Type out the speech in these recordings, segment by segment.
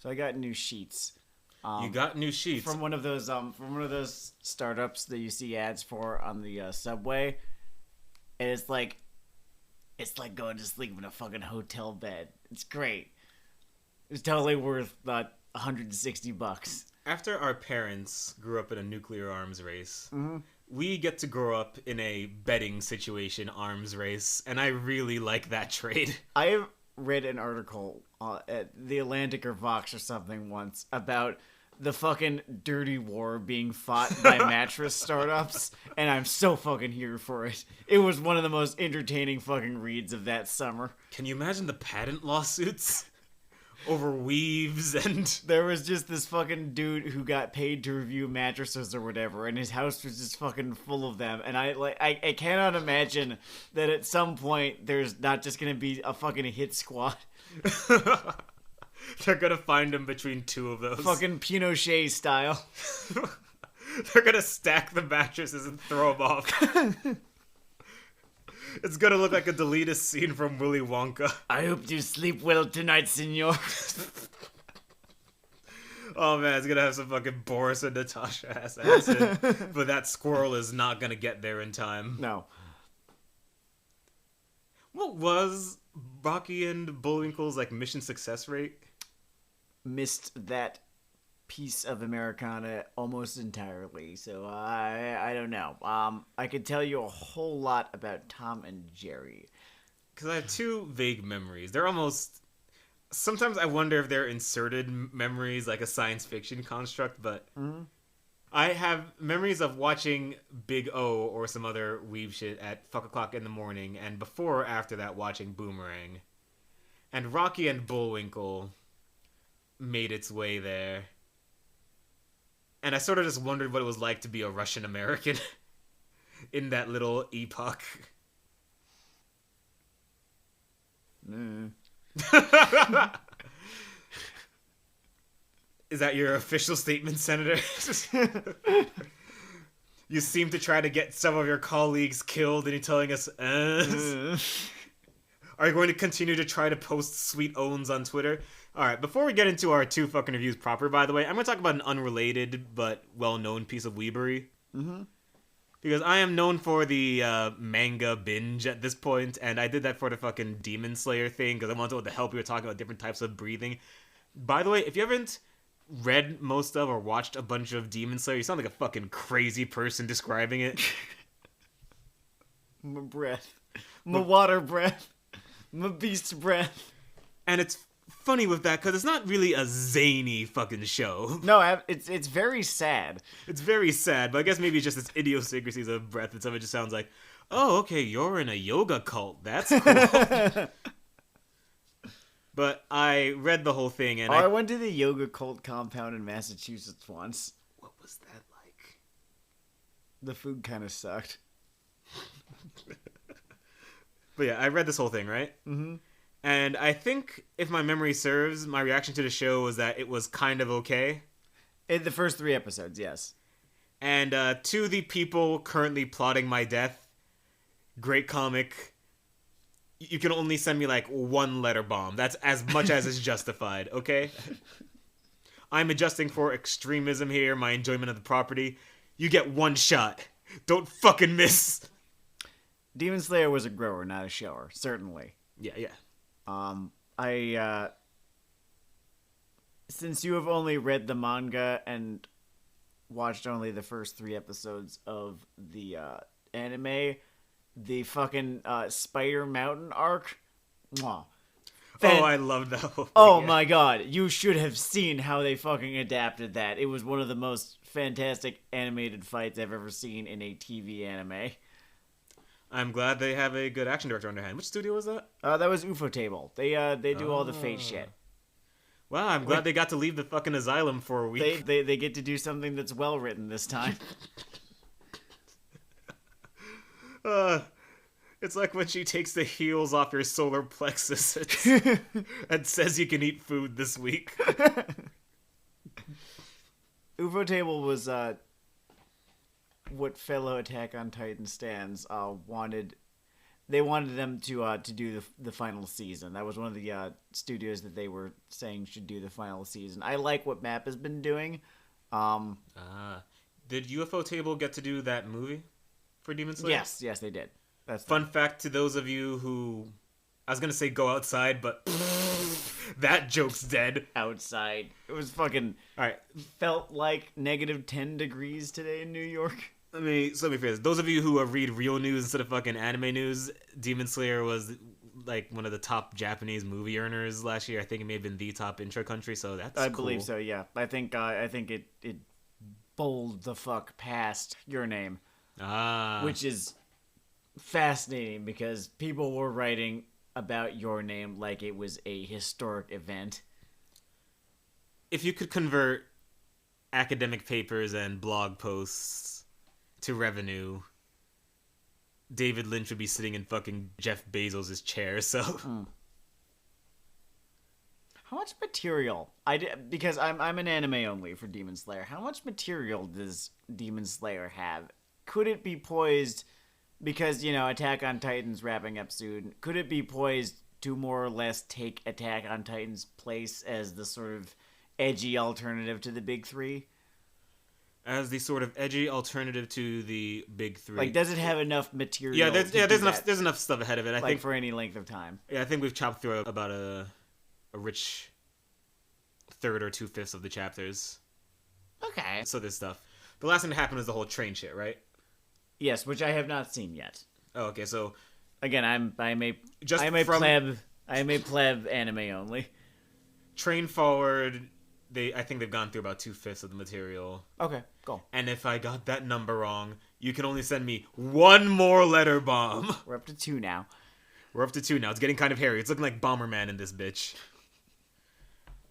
So I got new sheets. You got new sheets from one of those startups that you see ads for on the subway, and it's like going to sleep in a fucking hotel bed. It's great. It's totally worth about $160. After our parents grew up in a nuclear arms race, we get to grow up in a betting situation arms race, and I really like that trade. I read an article at The Atlantic or Vox or something once about the fucking dirty war being fought by mattress startups, and I'm so fucking here for it. It was one of the most entertaining fucking reads of that summer. Can you imagine the patent lawsuits over weaves and... There was just this fucking dude who got paid to review mattresses or whatever, and his house was just fucking full of them, and I cannot imagine that at some point there's not just gonna be a fucking hit squad. They're gonna find him between two of those. Fucking Pinochet style. They're gonna stack the mattresses and throw them off. It's gonna look like a deleted scene from Willy Wonka. I hope you sleep well tonight, senor. Oh man, it's gonna have some fucking Boris and Natasha ass acid. But that squirrel is not gonna get there in time. No. What was Rocky and Bullwinkle's like mission success rate? Missed that piece of Americana almost entirely, so I don't know. I could tell you a whole lot about Tom and Jerry. Because I have two vague memories. They're almost... Sometimes I wonder if they're inserted memories, like a science fiction construct, but... I have memories of watching Big O or some other weeb shit at fuck o'clock in the morning, and before or after that watching Boomerang. And Rocky and Bullwinkle made its way there. And I sort of just wondered what it was like to be a Russian American in that little epoch. Is that your official statement, Senator? You seem to try to get some of your colleagues killed, and you're telling us, Are you going to continue to try to post sweet owns on Twitter? Alright, before we get into our two fucking reviews proper, by the way, I'm going to talk about an unrelated but well-known piece of weebery. Because I am known for the manga binge at this point, and I did that for the fucking Demon Slayer thing, because I wanted to help you talk about different types of breathing. By the way, if you haven't read most of or watched a bunch of Demon Slayer, you sound like a fucking crazy person describing it. My breath. My water breath. My beast breath. And it's funny with that, because it's not really a zany fucking show. No, it's very sad. It's very sad, but I guess maybe it's just its idiosyncrasies of breath, and some of it just sounds like, oh, okay, you're in a yoga cult. That's cool. But I read the whole thing, and I went to the yoga cult compound in Massachusetts once. What was that like? The food kind of sucked. But yeah, I read this whole thing, right? And I think, if my memory serves, my reaction to the show was that it was kind of okay. In the first 3 episodes, yes. And to the people currently plotting my death, great comic. You can only send me like 1 letter bomb. That's as much as is justified, okay? I'm adjusting for extremism here, my enjoyment of the property. You get 1 shot. Don't fucking miss. Demon Slayer was a grower, not a shower, certainly. Yeah. Since you have only read the manga and watched only the first 3 episodes of the anime, the fucking Spider Mountain arc, mwah. I loved that whole thing. Oh my god, you should have seen how they fucking adapted that. It was one of the most fantastic animated fights I've ever seen in a TV anime. I'm glad they have a good action director on their hand. Which studio was that? That was UFO Table. They do all the Fate shit. Wow, I'm glad they got to leave the fucking asylum for a week. They get to do something that's well written this time. It's like when she takes the heels off your solar plexus and says you can eat food this week. UFO Table was what fellow Attack on Titan stans wanted they wanted them to do the final season. That was one of the studios that they were saying should do the final season. I like what MAP has been doing. Did UFO Table get to do that movie for Demon Slayer? Yes, they did. That's Fun fact to those of you who, I was gonna say go outside, but that joke's dead. Outside. It was fucking. All right, Felt like negative 10 degrees today in New York. let me phrase. Those of you who read real news instead of fucking anime news, Demon Slayer was like one of the top Japanese movie earners last year. I think it may have been the top intra-country, so that's I cool. believe so, yeah. I think it bowled the fuck past Your Name. Which is fascinating because people were writing about Your Name like it was a historic event. If you could convert academic papers and blog posts to revenue, David Lynch would be sitting in fucking Jeff Bezos' chair, so... How much material? Because I'm an anime only for Demon Slayer. How much material does Demon Slayer have? Could it be poised, because, Attack on Titan's wrapping up soon, could it be poised to more or less take Attack on Titan's place as the sort of edgy alternative to the big three? As the sort of edgy alternative to the big three. Like, does it have enough material? Yeah, there's enough stuff ahead of it. I think for any length of time. Yeah, I think we've chopped through about a rich third or 2/5 of the chapters. Okay. So this stuff. The last thing that happened was the whole train shit, right? Yes, which I have not seen yet. Oh, okay. So again, I'm a pleb anime only. Train forward. I think they've gone through about 2/5 of the material. Okay, go. And if I got that number wrong, you can only send me one more letter bomb. We're up to 2 now. We're up to 2 now. It's getting kind of hairy. It's looking like Bomberman in this bitch.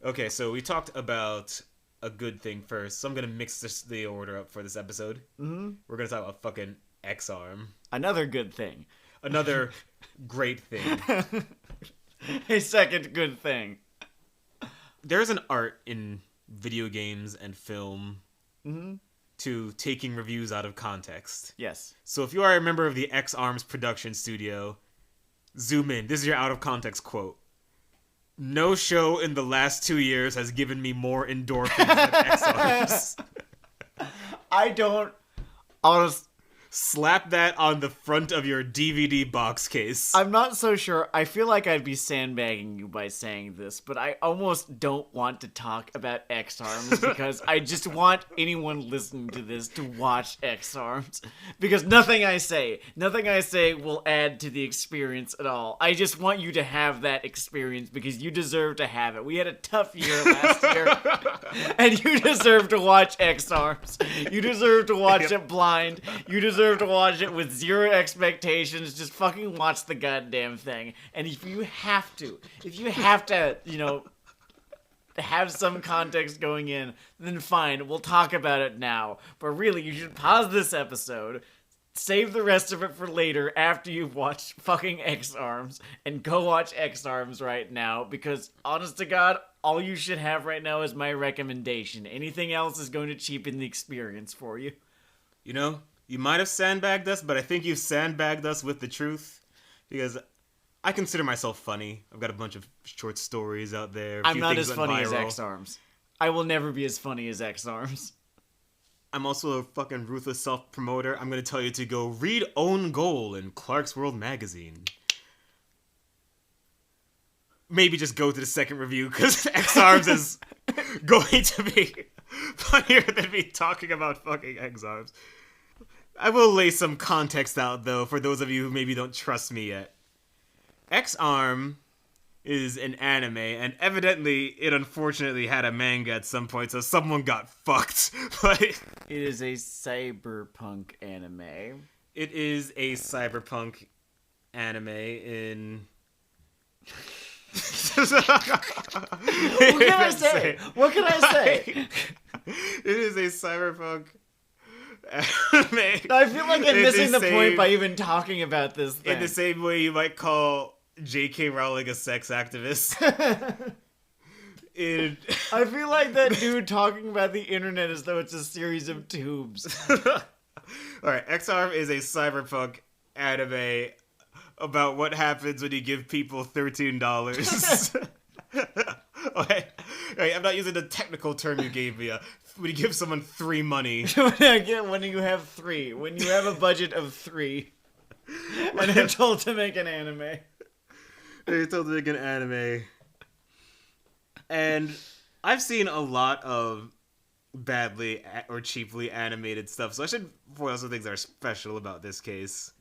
Okay, so we talked about a good thing first, so I'm gonna mix the order up for this episode. Mm-hmm. We're gonna talk about fucking X-Arm. Another good thing. Another great thing. A second good thing. There's an art in video games and film to taking reviews out of context. Yes. So if you are a member of the X-Arms production studio, zoom in. This is your out of context quote. No show in the last 2 years has given me more endorphins than X-Arms. I don't... honestly... Slap that on the front of your DVD box case. I'm not so sure. I feel like I'd be sandbagging you by saying this, but I almost don't want to talk about X-Arms because I just want anyone listening to this to watch X-Arms. Because nothing I say will add to the experience at all. I just want you to have that experience because you deserve to have it. We had a tough year last year, and you deserve to watch X-Arms. You deserve to watch it blind. You deserve to watch it with zero expectations. Just fucking watch the goddamn thing. And if you have to, have some context going in, then fine, we'll talk about it now. But really, you should pause this episode, save the rest of it for later after you've watched fucking X-Arms, and go watch X-Arms right now, because honest to God, all you should have right now is my recommendation. Anything else is going to cheapen the experience for you. You might have sandbagged us, but I think you've sandbagged us with the truth. Because I consider myself funny. I've got a bunch of short stories out there. I'm not as funny as X-Arms. I will never be as funny as X-Arms. I'm also a fucking ruthless self-promoter. I'm going to tell you to go read Own Goal in Clark's World magazine. Maybe just go to the second review, because X-Arms is going to be funnier than me talking about fucking X-Arms. I will lay some context out, though, for those of you who maybe don't trust me yet. X-Arm is an anime, and evidently it unfortunately had a manga at some point, so someone got fucked. But it is a cyberpunk anime. It is a cyberpunk anime in... What can I say? It is a cyberpunk anime. I feel like I'm missing the point by even talking about this thing. In the same way you might call J.K. Rowling a sex activist. I feel like that dude talking about the internet as though it's a series of tubes. Alright, X-Arm is a cyberpunk anime about what happens when you give people $13. Okay. I'm not using the technical term you gave me. When you give someone free money. When you have three. When you have a budget of 3. And they're told to make an anime. They're told to make an anime. And I've seen a lot of badly or cheaply animated stuff, so I should point out some things that are special about this case.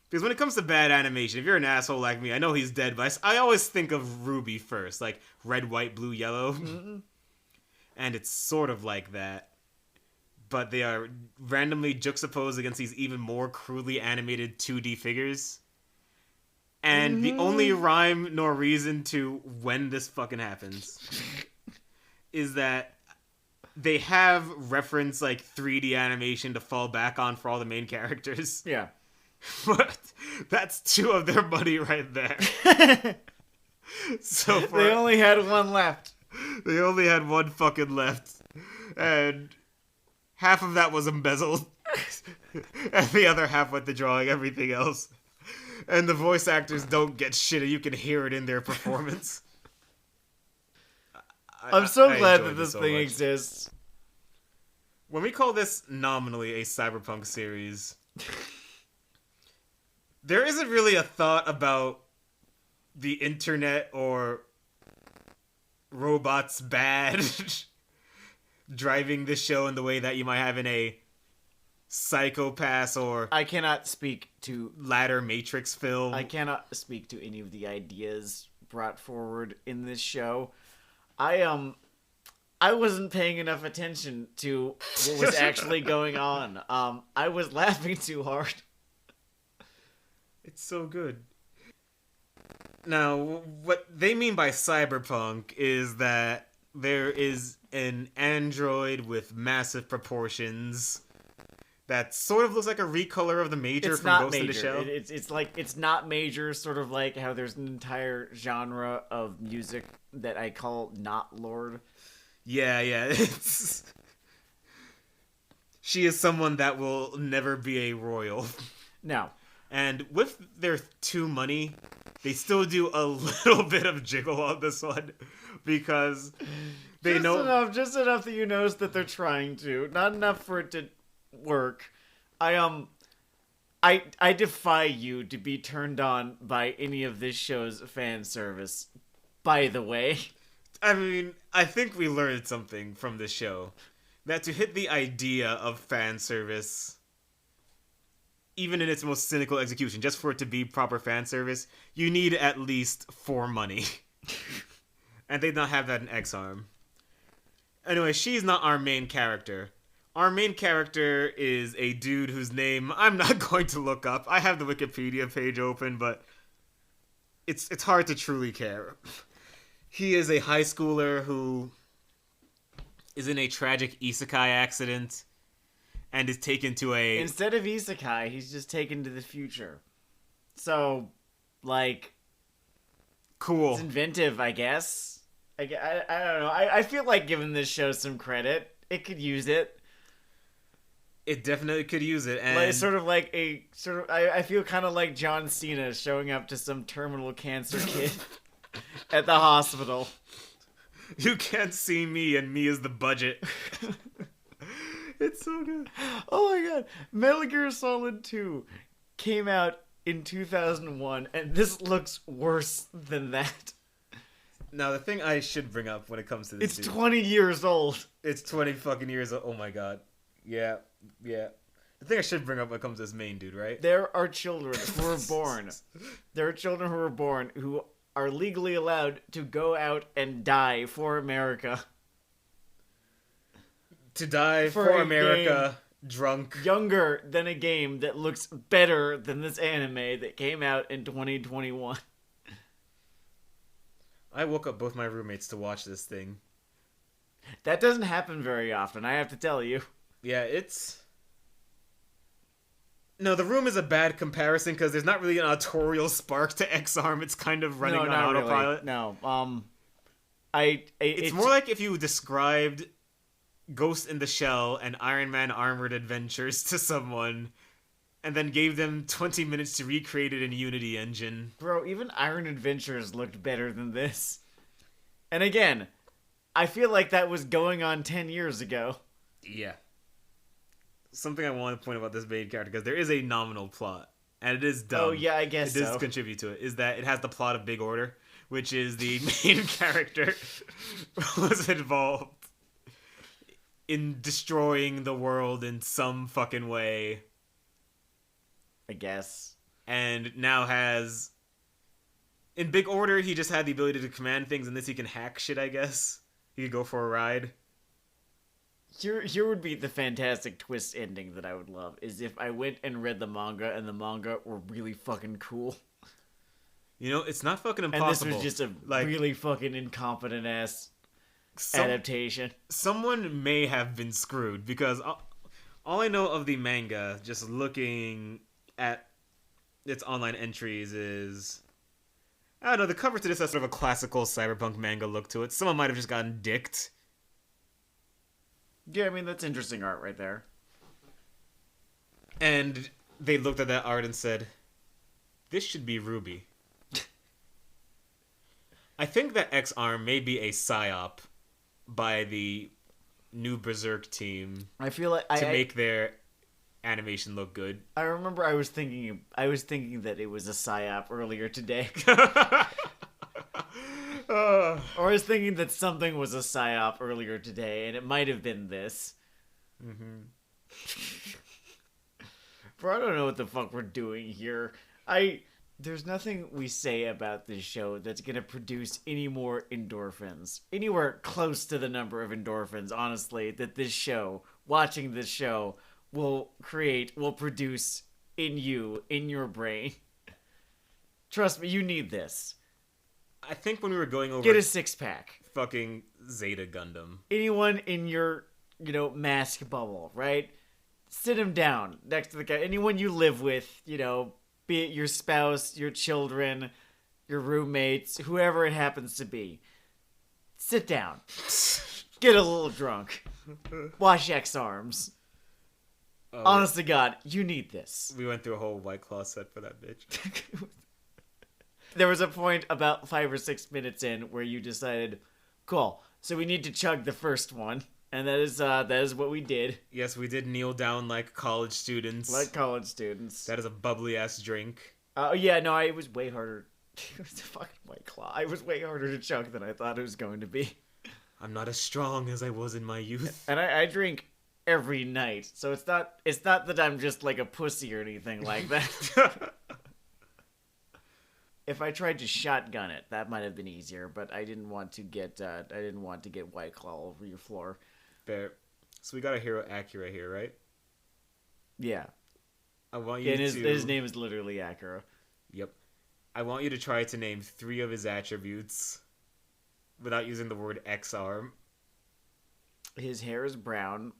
Because when it comes to bad animation, if you're an asshole like me, I know he's dead, but I always think of Ruby first, like red, white, blue, yellow. Mm-hmm. And it's sort of like that. But they are randomly juxtaposed against these even more crudely animated 2D figures. And the only rhyme nor reason to when this fucking happens is that they have reference like 3D animation to fall back on for all the main characters. Yeah. But that's 2 of their money right there. So they only had 1 left. They only had 1 fucking left. And half of that was embezzled. And the other half went to drawing everything else. And the voice actors don't get shit, and you can hear it in their performance. I'm so glad that this thing exists. When we call this nominally a cyberpunk series, there isn't really a thought about the internet or robots bad driving the show in the way that you might have in a Psycho-Pass or I cannot speak to latter Matrix film. I cannot speak to any of the ideas brought forward in this show. I wasn't paying enough attention to what was actually going on. I was laughing too hard. It's so good. Now, what they mean by cyberpunk is that there is an android with massive proportions that sort of looks like a recolor of the Major from Ghost in the Shell. It's not Major, sort of like how there's an entire genre of music that I call not Lord. Yeah. She is someone that will never be a royal. No. And with their 2 money, they still do a little bit of jiggle on this one because they just enough that you notice that they're trying to, not enough for it to work. I defy you to be turned on by any of this show's fan service. By the way, I mean, I think we learned something from this show, that to hit the idea of fan service, even in its most cynical execution, just for it to be proper fan service, you need at least 4 money. And they did not have that in X-Arm. Anyway, she's not our main character. Our main character is a dude whose name I'm not going to look up. I have the Wikipedia page open, but it's hard to truly care. He is a high schooler who is in a tragic isekai accident and is taken to a... Instead of isekai, he's just taken to the future. So, like... Cool. It's inventive, I guess. I don't know. I feel like giving this show some credit. It could use it. It definitely could use it. And like, I feel kind of like John Cena showing up to some terminal cancer kid at the hospital. You can't see me, and me is the budget. It's so good. Oh my god. Metal Gear Solid 2 came out in 2001, and this looks worse than that. Now, the thing I should bring up when it comes to this... It's 20 years old. It's 20 fucking years old. Oh my god. Yeah. The thing I should bring up when it comes to this main dude, right? There are children who are born. There are children who are born who are legally allowed to go out and die for America. To die for America, drunk. Younger than a game that looks better than this anime that came out in 2021. I woke up both my roommates to watch this thing. That doesn't happen very often, I have to tell you. Yeah, No, the room is a bad comparison because there's not really an autorial spark to X-Arm. It's kind of running on autopilot. Really. No, it's more like if you described Ghost in the Shell and Iron Man Armored Adventures to someone, and then gave them 20 minutes to recreate it in Unity engine. Bro, even Iron Adventures looked better than this. And again, I feel like that was going on 10 years ago. Yeah. Something I want to point about this main character, because there is a nominal plot, and it is dumb. Oh, yeah, I guess it does so. contribute to it, is that it has the plot of Big Order, which is the main character was involved in destroying the world in some fucking way. I guess. And now has... In Big Order, he just had the ability to command things, and this he can hack shit, I guess. He could go for a ride. Here would be the fantastic twist ending that I would love, is if I went and read the manga, and the manga were really fucking cool. You know, it's not fucking impossible. And this was just a really fucking incompetent-ass adaptation. Someone may have been screwed, because all I know of the manga, just looking at its online entries, is... I don't know, the cover to this has sort of a classical cyberpunk manga look to it. Someone might have just gotten dicked. Yeah, I mean, that's interesting art right there. And they looked at that art and said, this should be Ruby. I think that X-Arm may be a psyop by the new Berserk team. I feel like to make their animation look good. I remember I was thinking that it was a psyop earlier today. Or I was thinking that something was a psyop earlier today, and it might have been this. Mm-hmm. Bro, I don't know what the fuck we're doing here. There's nothing we say about this show that's gonna produce any more endorphins. Anywhere close to the number of endorphins, honestly, that this show, watching this show, will produce in you, in your brain. Trust me, you need this. I think when we were going over... Get a 6-pack. Fucking Zeta Gundam. Anyone in your, mask bubble, right? Sit him down next to the guy. Anyone you live with, be it your spouse, your children, your roommates, whoever it happens to be. Sit down. Get a little drunk. Watch X-Arms. Oh, honest to God, you need this. We went through a whole White Claw set for that bitch. There was a point about 5 or 6 minutes in where you decided, cool, so we need to chug the first one. And that is what we did. Yes, we did kneel down like college students. Like college students. That is a bubbly-ass drink. Oh, yeah, no, it was way harder. It was a fucking White Claw. It was way harder to chug than I thought it was going to be. I'm not as strong as I was in my youth. And I drink every night, so it's not that I'm just like a pussy or anything like that. If I tried to shotgun it, that might have been easier, but I didn't want to get White Claw all over your floor. Fair. So we got a hero Acura here, right? Yeah. I want you his name is literally Acura. Yep. I want you to try to name 3 of his attributes without using the word X-Arm. His hair is brown.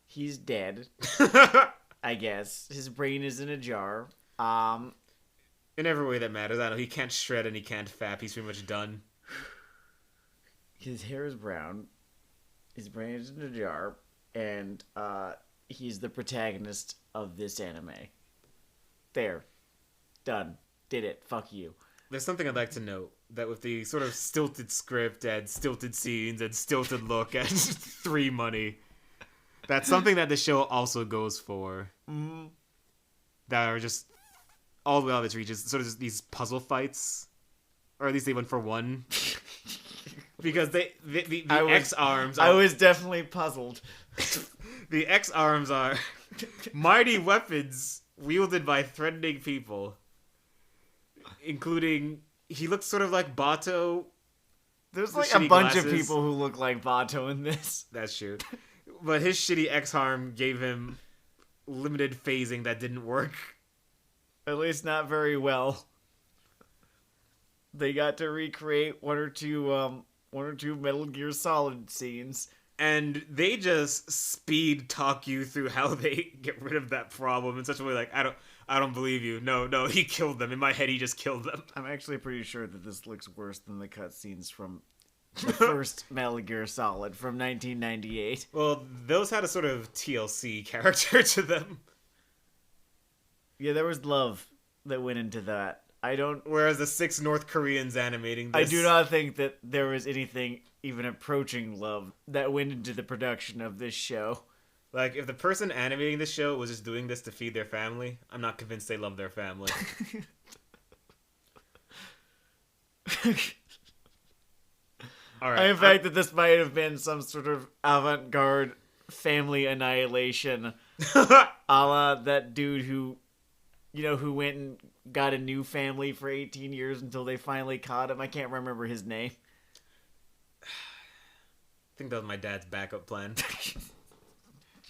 He's dead. I guess. His brain is in a jar. In every way that matters. I know he can't shred and he can't fap. He's pretty much done. His hair is brown. His brain is in a jar. And he's the protagonist of this anime. There. Done. Did it. Fuck you. There's something I'd like to note. That with the sort of stilted script and stilted scenes and stilted look and 3 money... That's something that the show also goes for. Mm-hmm. That are just all the way out of its reaches. Sort of these puzzle fights, or at least they went for one. Because the X-Arms. I was definitely puzzled. The X-Arms are mighty weapons wielded by threatening people, including he looks sort of like Bato. There's like a bunch of people who look like Bato in this. That's true. But his shitty X-Harm gave him limited phasing that didn't work. At least not very well. They got to recreate one or two Metal Gear Solid scenes. And they just speed talk you through how they get rid of that problem in such a way like, I don't believe you. No, he killed them. In my head, he just killed them. I'm actually pretty sure that this looks worse than the cutscenes from The first Metal Gear Solid from 1998. Well, those had a sort of TLC character to them. Yeah, there was love that went into that. Whereas the 6 North Koreans animating this... I do not think that there was anything even approaching love that went into the production of this show. Like, if the person animating this show was just doing this to feed their family, I'm not convinced they love their family. All right. In fact, that this might have been some sort of avant-garde family annihilation, a la that dude who went and got a new family for 18 years until they finally caught him. I can't remember his name. I think that was my dad's backup plan.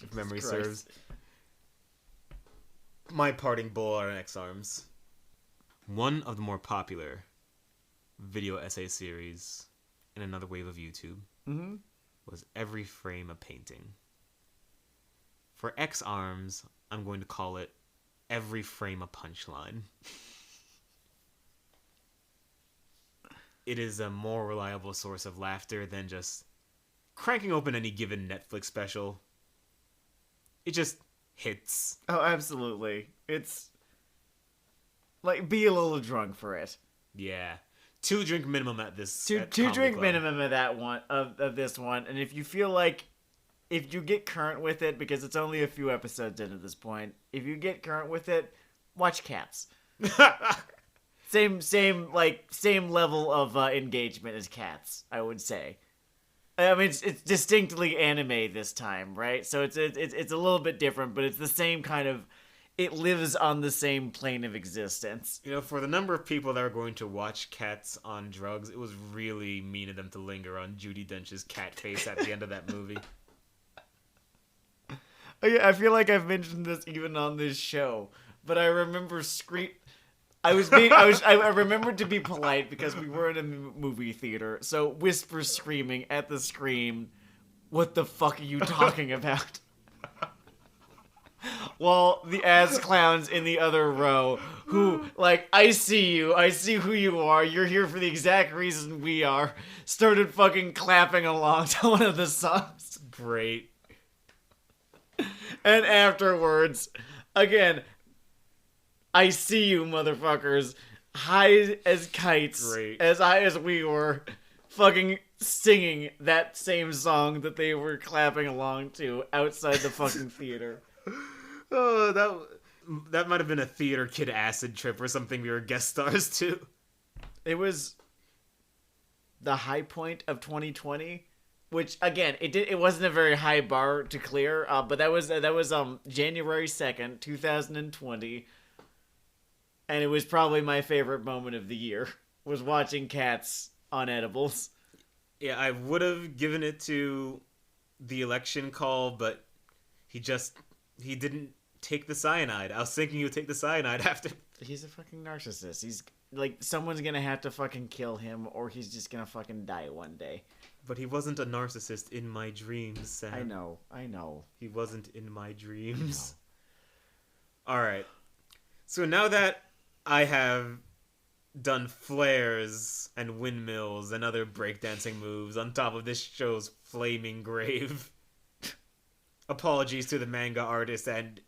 If memory serves. My parting bull are X-Arms. One of the more popular video essay series in another wave of YouTube was Every Frame a Painting. For X-Arms, I'm going to call it Every Frame a Punchline. It is a more reliable source of laughter than just cranking open any given Netflix special. It just hits. Oh, absolutely. It's like, be a little drunk for it. Yeah. 2 drink minimum at this. Two drink minimum of that one of this one, and if you feel like, if you get current with it, because it's only a few episodes in at this point, if you get current with it, watch Cats. same level of engagement as Cats, I would say. I mean, it's distinctly anime this time, right? So it's a little bit different, but it's the same kind of. It lives on the same plane of existence. You know, for the number of people that are going to watch Cats on drugs, it was really mean of them to linger on Judi Dench's cat face at the end of that movie. I feel like I've mentioned this even on this show, but I remember I remembered to be polite because we were in a movie theater, so whisper screaming at the screen, "What the fuck are you talking about?" While the ass clowns in the other row, who, like, I see you, I see who you are, you're here for the exact reason we are, started fucking clapping along to one of the songs. Great. And afterwards, again, I see you, motherfuckers, high as kites, Great. as high as we were, fucking singing that same song that they were clapping along to outside the fucking theater. Oh, that might have been a theater kid acid trip or something we were guest stars to. It was the high point of 2020, which again, it wasn't a very high bar to clear, but that was January 2nd, 2020. And it was probably my favorite moment of the year, was watching Cats on edibles. Yeah, I would have given it to the election call, but he didn't take the cyanide. I was thinking he would take the cyanide after. He's a fucking narcissist. He's like, someone's gonna have to fucking kill him, or he's just gonna fucking die one day. But he wasn't a narcissist in my dreams, Sam. I know. He wasn't in my dreams. Alright. So now that I have done flares and windmills and other breakdancing moves on top of this show's flaming grave, apologies to the manga artist and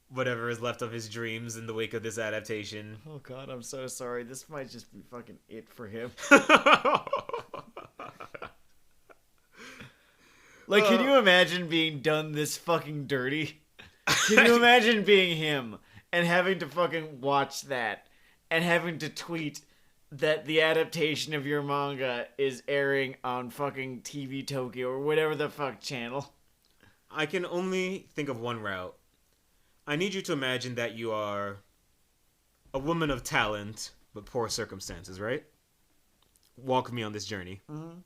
whatever is left of his dreams in the wake of this adaptation. Oh god, I'm so sorry. This might just be fucking it for him. Like, can you imagine being done this fucking dirty? Can you imagine being him and having to fucking watch that and having to tweet that the adaptation of your manga is airing on fucking TV Tokyo or whatever the fuck channel? I can only think of one route. I need you to imagine that you are a woman of talent, but poor circumstances, right? Walk with me on this journey. Mm-hmm.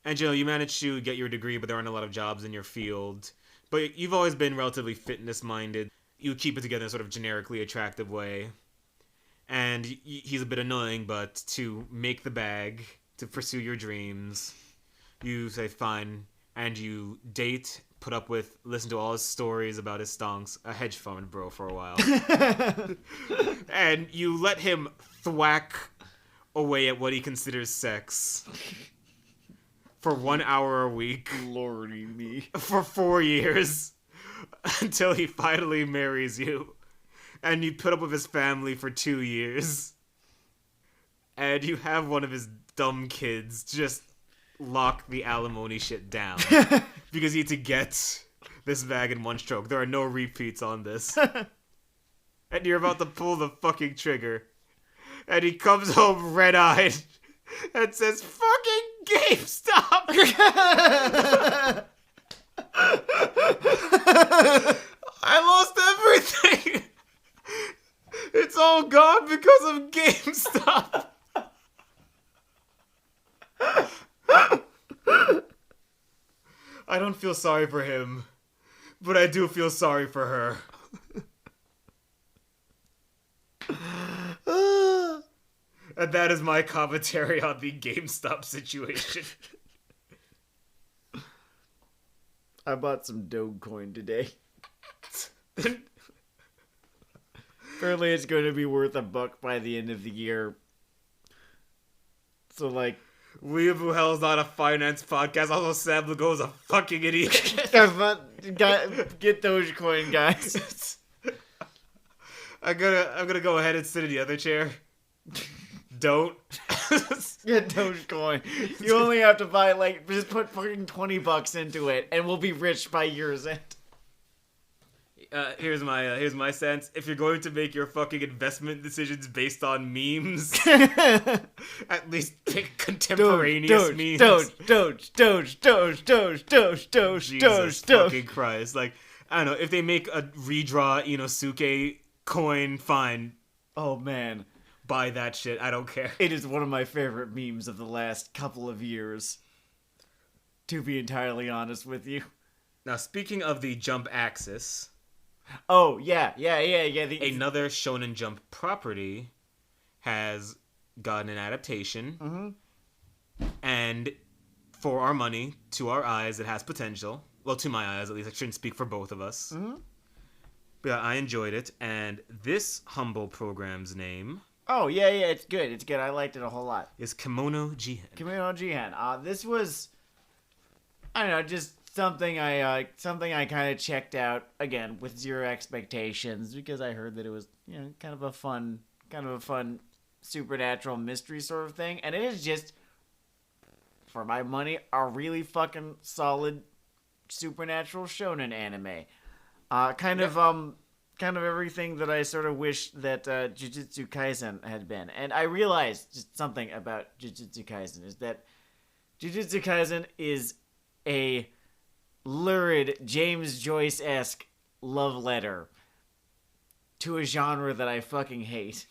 And, you managed to get your degree, but there aren't a lot of jobs in your field. But you've always been relatively fitness-minded. You keep it together in a sort of generically attractive way. And he's a bit annoying, but to make the bag, to pursue your dreams, you say, fine, and you date, put up with, listen to all his stories about his stonks, a hedge fund bro for a while. And you let him thwack away at what he considers sex for 1 hour a week Lordy me. for 4 years until he finally marries you. And you put up with his family for 2 years. And you have one of his dumb kids just lock the alimony shit down. Because you need to get this bag in one stroke. There are no repeats on this. And you're about to pull the fucking trigger. And he comes home red-eyed and says, "Fucking GameStop!" I lost everything. It's all gone because of GameStop. I don't feel sorry for him, but I do feel sorry for her. And that is my commentary on the GameStop situation. I bought some Dogecoin today. Apparently it's going to be worth $1 by the end of the year. So, like... Weeaboo Hell is not a finance podcast. Also, Sam Lagow is a fucking idiot. Get Dogecoin, guys. I'm gonna go ahead and sit in the other chair. Don't. Get Dogecoin. You only have to buy, like, just put fucking $20 into it, and we'll be rich by year's end. Here's my sense. If you're going to make your fucking investment decisions based on memes, at least pick contemporaneous memes. Doge. Jesus fucking Christ! Like, I don't know, if they make a redraw Inosuke coin, fine. Oh man, buy that shit. I don't care. It is one of my favorite memes of the last couple of years. To be entirely honest with you. Now, speaking of the Jump axis. Oh, yeah. Another Shonen Jump property has gotten an adaptation. Mm-hmm. And for our money, to our eyes, it has potential. Well, to my eyes, at least. I shouldn't speak for both of us. Mm-hmm. But yeah, I enjoyed it. And this humble program's name... Oh, yeah, it's good. It's good. I liked it a whole lot. Is Kemono Jihen. Kemono Jihen. This was... I don't know, just... Something I kind of checked out again with zero expectations because I heard that it was kind of a fun supernatural mystery sort of thing, and it is just for my money a really fucking solid supernatural shonen anime. Kind of everything that I sort of wish that Jujutsu Kaisen had been, and I realized just something about Jujutsu Kaisen is that Jujutsu Kaisen is a lurid James Joyce-esque love letter to a genre that I fucking hate.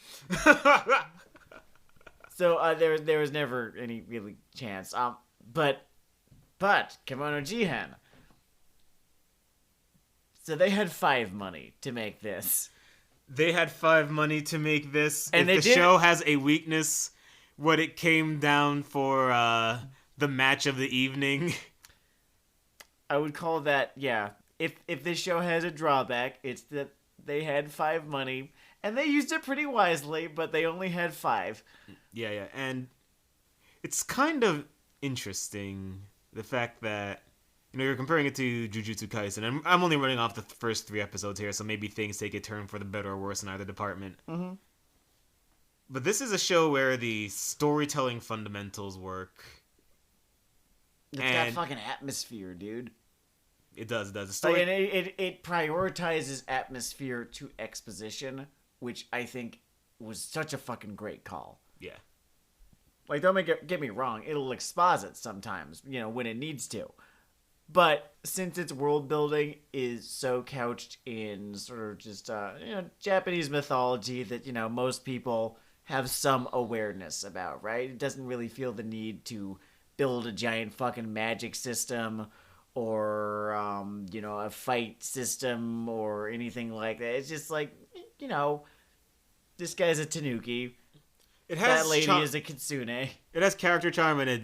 So there was never any really chance. But Kemono Jihen. So they had 5 money to make this. They had 5 money to make this. And if the show has a weakness, what it came down for the match of the evening. I would call that, yeah. If this show has a drawback, it's that they had 5 money, and they used it pretty wisely, but they only had 5. Yeah, and it's kind of interesting, the fact that, you're comparing it to Jujutsu Kaisen, and I'm only running off the first 3 episodes here, so maybe things take a turn for the better or worse in either department. Mm-hmm. But this is a show where the storytelling fundamentals work. It's got fucking atmosphere, dude. It does. The story... And it prioritizes atmosphere to exposition, which I think was such a fucking great call. Yeah. Like, don't get me wrong, it'll exposit sometimes, when it needs to. But since its world building is so couched in sort of just, Japanese mythology that, most people have some awareness about, right? It doesn't really feel the need to build a giant fucking magic system or, a fight system or anything like that. It's just like, this guy's a tanuki. That lady is a kitsune. It has character charm and it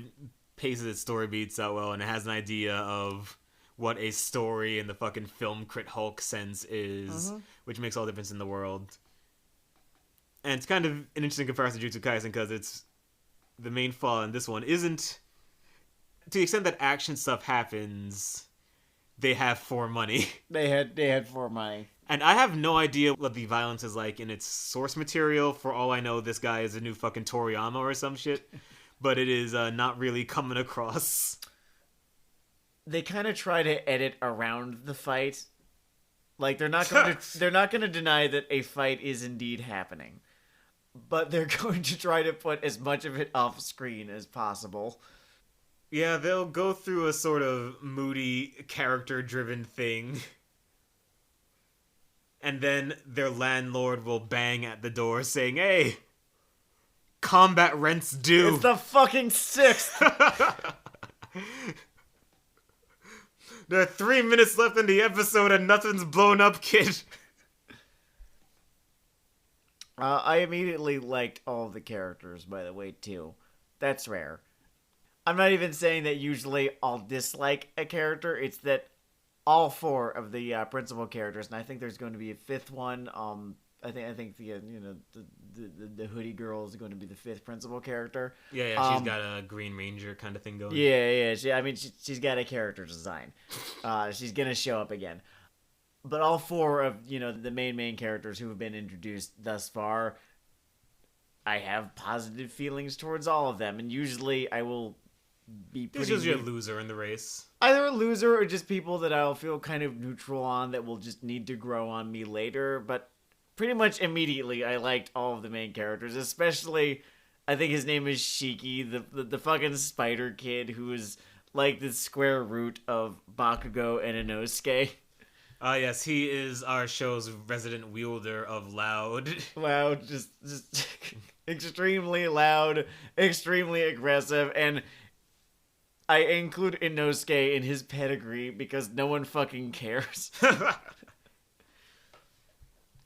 paces its story beats out well, and it has an idea of what a story in the fucking film crit Hulk sense is, which makes all the difference in the world. And it's kind of an interesting comparison to Jujutsu Kaisen because it's the main flaw in this one isn't to the extent that action stuff happens. They have for money. They had for money. And I have no idea what the violence is like in its source material. For all I know, this guy is a new fucking Toriyama or some shit. But it is not really coming across. They kind of try to edit around the fight. Like they're not going to deny that a fight is indeed happening. But they're going to try to put as much of it off screen as possible. Yeah, they'll go through a sort of moody, character-driven thing. And then their landlord will bang at the door saying, "Hey, combat rent's due." It's the fucking 6th! There are 3 minutes left in the episode and nothing's blown up, kid. I immediately liked all of the characters, by the way, too. That's rare. I'm not even saying that usually I'll dislike a character. It's that all 4 of the principal characters, and I think there's going to be a 5th one. I think the the hoodie girl is going to be the 5th principal character. Yeah, she's got a Green Ranger kind of thing going. Yeah. She's got a character design. She's gonna show up again. But all 4 of the main characters who have been introduced thus far, I have positive feelings towards all of them, and usually I will be pretty. There's usually a loser in the race. Either a loser or just people that I'll feel kind of neutral on that will just need to grow on me later. But pretty much immediately, I liked all of the main characters, especially I think his name is Shiki, the fucking spider kid who is like the square root of Bakugo and Inosuke. Yes, he is our show's resident wielder of loud. Loud, just extremely loud, extremely aggressive, and I include Inosuke in his pedigree because no one fucking cares.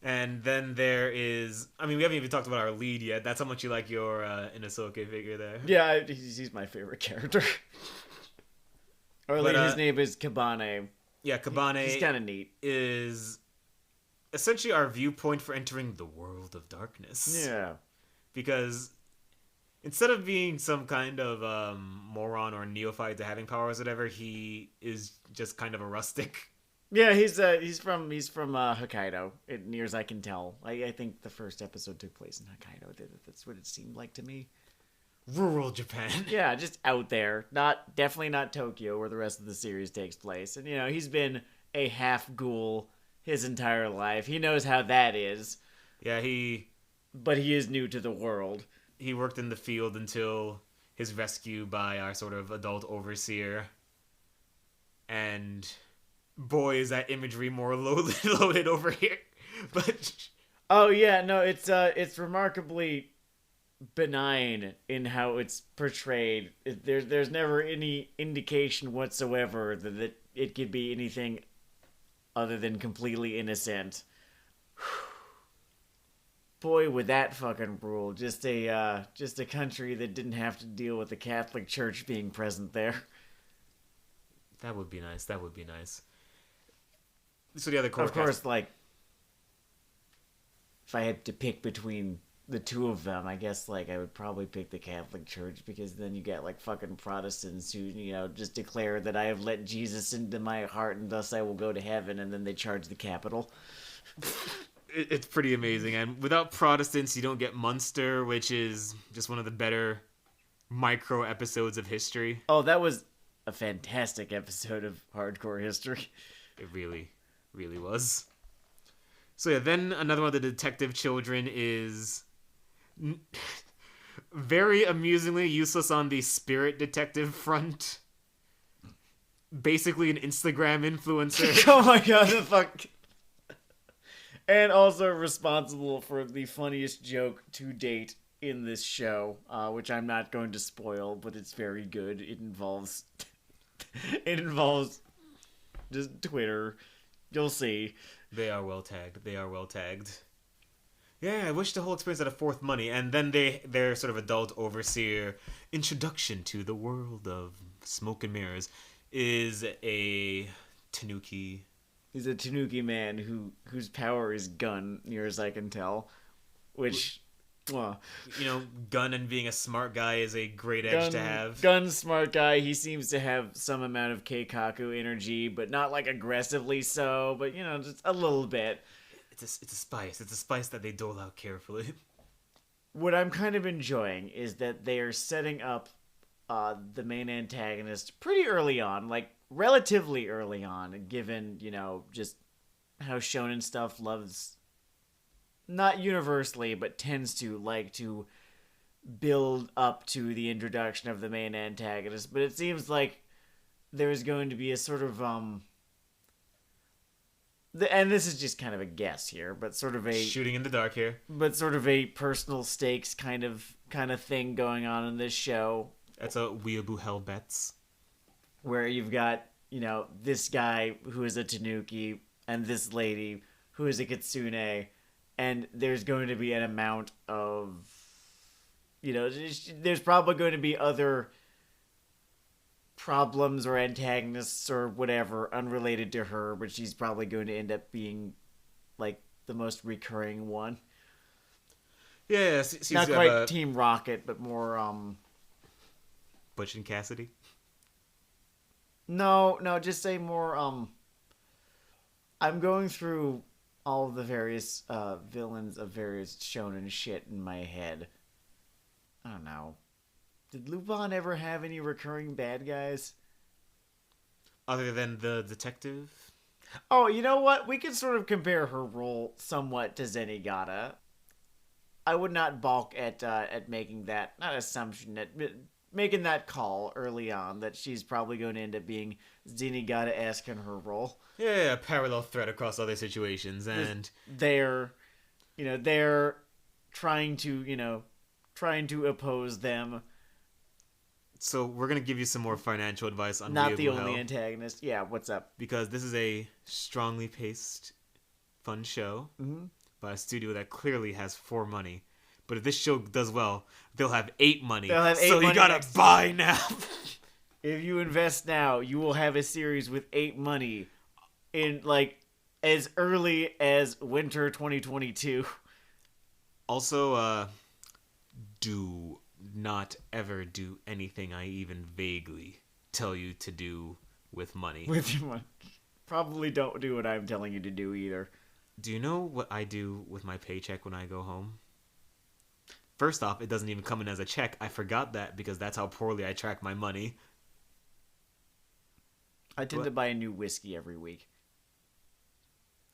And then there is... I mean, we haven't even talked about our lead yet. That's how much you like your Inosuke figure there. Yeah, he's my favorite character. His name is Kabane. Yeah, Kabane... He's kind of neat. Is essentially our viewpoint for entering the world of darkness. Yeah. Because instead of being some kind of moron or neophyte to having powers or whatever, he is just kind of a rustic. Yeah, he's from Hokkaido, near as I can tell. I think the first episode took place in Hokkaido. That's what it seemed like to me. Rural Japan. Yeah, just out there. Definitely not Tokyo, where the rest of the series takes place. And he's been a half ghoul his entire life. He knows how that is. Yeah, but he is new to the world. He worked in the field until his rescue by our sort of adult overseer. And boy, is that imagery more loaded over here. But oh yeah, no, it's remarkably benign in how it's portrayed. There's never any indication whatsoever that it could be anything other than completely innocent. Boy, would that fucking rule. Just a country that didn't have to deal with the Catholic Church being present there. That would be nice. So the other core of course, like, if I had to pick between the two of them, I guess, like, I would probably pick the Catholic Church, because then you get, like, fucking Protestants who, just declare that I have let Jesus into my heart and thus I will go to heaven, and then they charge the capital. It's pretty amazing. And without Protestants, you don't get Munster, which is just one of the better micro episodes of history. Oh, that was a fantastic episode of hardcore history. It really was. So yeah, then another one of the detective children is very amusingly useless on the spirit detective front. Basically an Instagram influencer. Oh my god, the fuck. And also responsible for the funniest joke to date in this show, which I'm not going to spoil, but it's very good. It involves just Twitter. You'll see. They are well tagged. Yeah, I wish the whole experience had a fourth money. And then their sort of adult overseer introduction to the world of smoke and mirrors is a Tanuki. He's a Tanuki man whose power is gun, near as I can tell. Which Well, Gun and being a smart guy is a great edge to have. Gun's smart guy. He seems to have some amount of Keikaku energy, but not like aggressively so, but just a little bit. It's a spice. It's a spice that they dole out carefully. What I'm kind of enjoying is that they are setting up the main antagonist pretty early on, like relatively early on, given, just how shonen stuff loves, not universally, but tends to like to build up to the introduction of the main antagonist. But it seems like there's going to be a sort of and this is just kind of a guess here, but sort of a shooting in the dark here, but sort of a personal stakes kind of thing going on in this show. That's a Weeaboo Hell bets, where you've got this guy who is a Tanuki and this lady who is a Kitsune, and there's going to be an amount of there's probably going to be other problems or antagonists or whatever unrelated to her, but she's probably going to end up being like the most recurring one. Yeah, not quite Team Rocket, but more Butch and Cassidy. No, just say more I'm going through all of the various villains of various shonen shit in my head. I don't know. Did Lupin ever have any recurring bad guys? Other than the detective? Oh, you know what? We can sort of compare her role somewhat to Zenigata. I would not balk at making that, not assumption, making that call early on that she's probably going to end up being Zenigata-esque in her role. Yeah, a parallel thread across other situations, and they're trying to oppose them. So we're going to give you some more financial advice on Not Weeaboo the only Hell, antagonist. Yeah, what's up? because this is a strongly paced, fun show by a studio that clearly has 4 money. But if this show does well, they'll have 8 money. They'll have 8 so money you gotta buy now. If you invest now, you will have a series with 8 money in as early as winter 2022. Also, do not ever do anything I even vaguely tell you to do with money. With your money. Probably don't do what I'm telling you to do either. Do you know what I do with my paycheck when I go home? First off, it doesn't even come in as a check. I forgot that because that's how poorly I track my money. I tend to buy a new whiskey every week.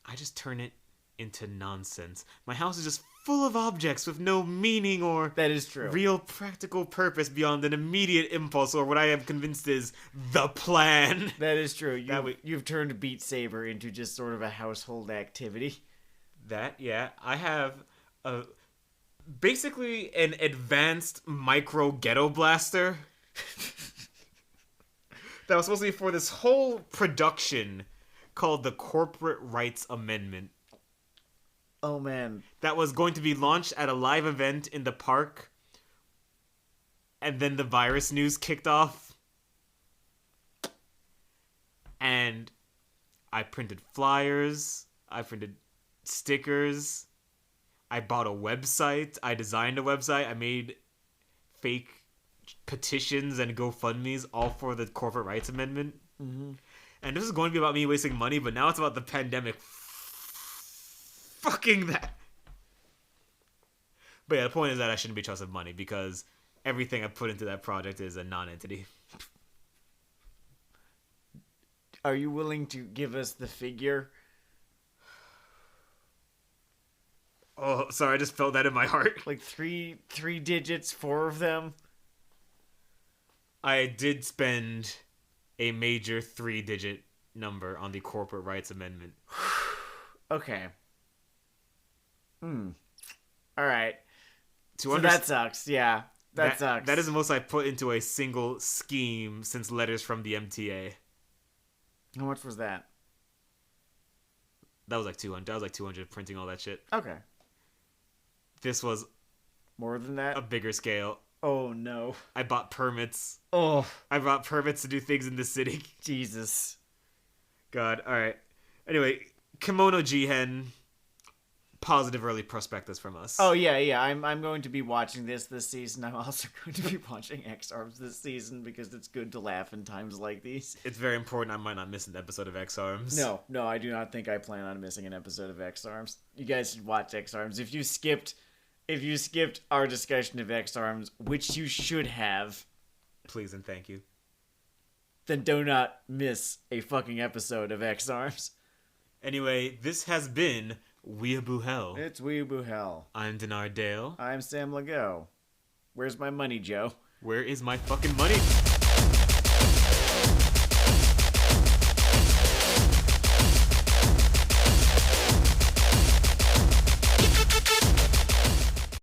I just turn it into nonsense. My house is just full of objects with no meaning or that is true. Real practical purpose beyond an immediate impulse or what I am convinced is the plan. That is true. You've turned Beat Saber into just sort of a household activity. Yeah. I have basically an advanced micro ghetto blaster that was supposed to be for this whole production called the Corporate Rights Amendment. Oh, man. That was going to be launched at a live event in the park. And then the virus news kicked off. And I printed flyers. I printed stickers. I bought a website. I designed a website. I made fake petitions and GoFundMes all for the Corporate Rights Amendment. Mm-hmm. And this is going to be about me wasting money, but now it's about the pandemic. Fucking that. But yeah, the point is that I shouldn't be trusted money because everything I put into that project is a non-entity. Are you willing to give us the figure? Oh, sorry, I just felt that in my heart. Like three digits, 4 of them? I did spend a major 3-digit number on the Corporate Rights Amendment. Okay. Alright. So that sucks, yeah. That sucks. That is the most I put into a single scheme since letters from the MTA. How much was that? That was like 200. That was like 200 printing all that shit. Okay. This was more than that? A bigger scale. Oh, no. I bought permits. Oh. I bought permits to do things in the city. Jesus. God, alright. Anyway, Kemono Jihen, positive early prospectus from us. Oh yeah. I'm going to be watching this season. I'm also going to be watching X-Arms this season because it's good to laugh in times like these. It's very important I might not miss an episode of X-Arms. No, I do not think I plan on missing an episode of X-Arms. You guys should watch X-Arms. If you skipped our discussion of X-Arms, which you should have, please and thank you, then do not miss a fucking episode of X-Arms. Anyway, this has been Weeaboo Hell. It's Weeaboo Hell. I'm Dennard Dayle. I'm Sam Lagow. Where's my money, Joe? Where is my fucking money?